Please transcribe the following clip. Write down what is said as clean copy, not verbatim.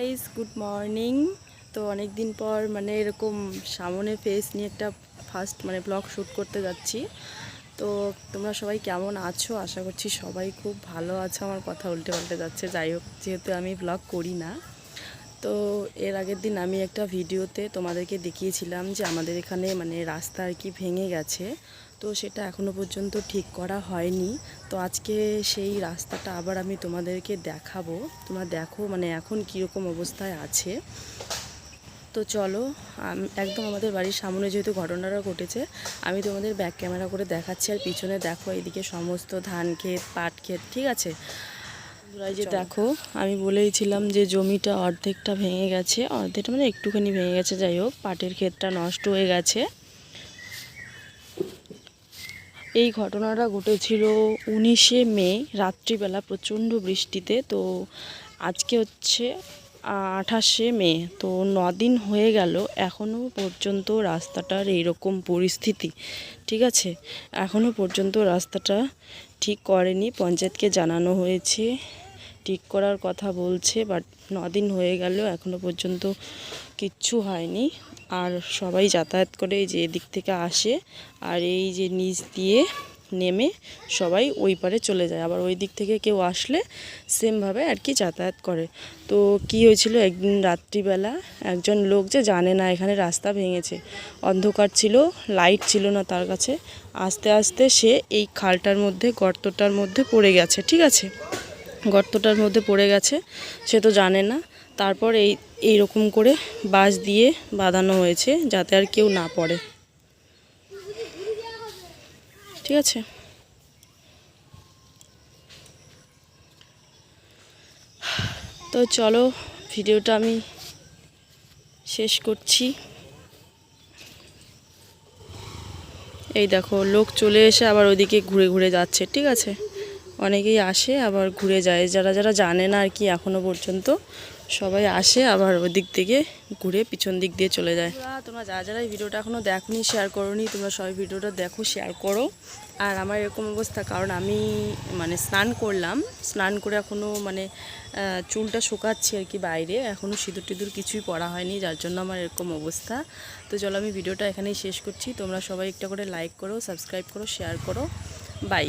Guys, good morning. তো অনেক দিন পর মানে এরকম সামনে ফেস নিয়ে একটা ফার্স্ট মানে ব্লগ শ্যুট করতে যাচ্ছি। তো তোমরা সবাই কেমন আছো? আশা করছি সবাই খুব ভালো আছো। আমার কথা উল্টে পাল্টে যাচ্ছে, যাই হোক, যেহেতু আমি ব্লগ করি না। তো এর আগের দিন আমি একটা ভিডিওতে তোমাদেরকে দেখিয়েছিলাম যে আমাদের এখানে মানে রাস্তা আর কি ভেঙে গেছে, তো সেটা এখনও পর্যন্ত ঠিক করা হয়নি। তো আজকে সেই রাস্তাটা আবার আমি তোমাদেরকে দেখাবো, তোমরা দেখো মানে এখন কীরকম অবস্থায় আছে। তো চলো, একদম আমাদের বাড়ির সামনে যেহেতু ঘটনাটা ঘটেছে, আমি তোমাদের ব্যাক ক্যামেরা করে দেখাচ্ছি। আর পিছনে দেখো, এইদিকে সমস্ত ধান ক্ষেত, পাট ক্ষেত, ঠিক আছে। এই যে দেখো, আমি বলেইছিলাম যে জমিটা অর্ধেকটা ভেঙে গেছে, অর্ধেকটা মানে একটুখানি ভেঙে গেছে, যাই হোক, পাটের ক্ষেতটা নষ্ট হয়ে গেছে। এই ঘটনাটা ঘটেছিল 19শে মে রাত্রিবেলা প্রচণ্ড বৃষ্টিতে। তো আজকে হচ্ছে 28শে মে, তো 9 দিন হয়ে গেল, এখনও পর্যন্ত রাস্তাটার এইরকম পরিস্থিতি, ঠিক আছে। এখনও পর্যন্ত রাস্তাটা ঠিক করেনি, পঞ্চায়েতকে জানানো হয়েছে, ঠিক করার কথা বলছে, বাট 9 দিন হয়ে গেল এখনও পর্যন্ত কিচ্ছু হয়নি। আর সবাই যাতায়াত করে এই যে এদিক থেকে আসে, আর এই যে নিচ দিয়ে নেমে সবাই ওই পারে চলে যায়, আবার ওই দিক থেকে কেউ আসলে সেমভাবে আর কি যাতায়াত করে। তো কি হয়েছিল, একদিন রাত্রিবেলা একজন লোক যে জানে না এখানে রাস্তা ভেঙেছে, অন্ধকার ছিল, লাইট ছিল না তার কাছে, আস্তে আস্তে সে এই খালটার মধ্যে, গর্তটার মধ্যে পড়ে গেছে, ঠিক আছে। গর্তটার মধ্যে পড়ে গেছে, সে তো জানে না। তারপর এইরকম করে বাঁশ দিয়ে বাঁধানো হয়েছে যাতে আর কেউ না পড়ে, ঠিক আছে। তো চলো, ভিডিওটা আমি শেষ করছি। এই দেখো, লোক চলে এসে আবার ওইদিকে ঘুরে ঘুরে যাচ্ছে, ঠিক আছে। অনেকেই আসে আবার ঘুরে যায়, যারা যারা জানে না আর কি এখনও পর্যন্ত, সবাই আসে আবার ওই দিক থেকে ঘুরে পিছন দিক দিয়ে চলে যায়। তোমরা যারা যারা এই ভিডিওটা এখনও দেখোনি, শেয়ার করোনি, তোমরা সবাই ভিডিওটা দেখো, শেয়ার করো। আর আমার এরকম অবস্থা কারণ আমি মানে স্নান করলাম, স্নান করে এখনও মানে চুলটা শুকাচ্ছি আর কি বাইরে, এখনও সিঁদুর টিঁদুর কিছুই পরা হয়নি, যার জন্য আমার এরকম অবস্থা। তো চলো, আমি ভিডিওটা এখানেই শেষ করছি। তোমরা সবাই একটা করে লাইক করো, সাবস্ক্রাইব করো, শেয়ার করো। বাই।